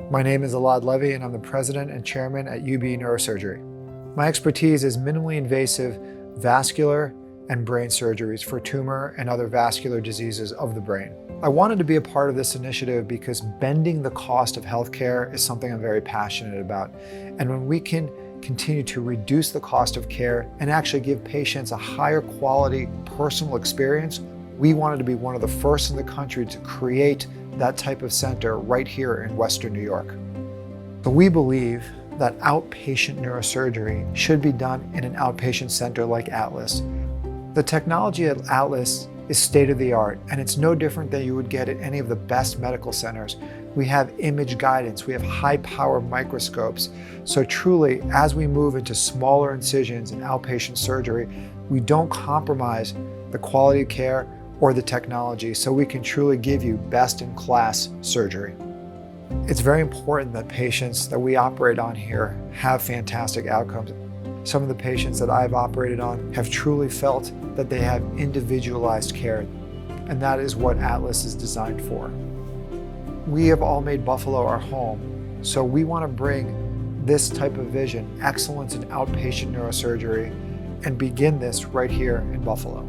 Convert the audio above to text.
My name is Levy, and I'm the president and chairman at UB Neurosurgery. My expertise is minimally invasive vascular and brain surgeries for tumor and other vascular diseases of the brain. I wanted to be a part of this initiative because bending the cost of healthcare is something I'm very passionate about. And when we can continue to reduce the cost of care and actually give patients a higher quality personal experience, we wanted to be one of the first in the country to create that type of center right here in Western New York. So we believe that outpatient neurosurgery should be done in an outpatient center like Atlas. The technology at Atlas is state-of-the-art, and it's no different than you would get at any of the best medical centers. We have image guidance, we have high-power microscopes. So truly, as we move into smaller incisions and outpatient surgery, we don't compromise the quality of care or the technology, so we can truly give you best-in-class surgery. It's very important that patients that we operate on here have fantastic outcomes. Some of the patients that I've operated on have truly felt that they have individualized care, and that is what Atlas is designed for. We have all made Buffalo our home, so we want to bring this type of vision, excellence in outpatient neurosurgery, and begin this right here in Buffalo.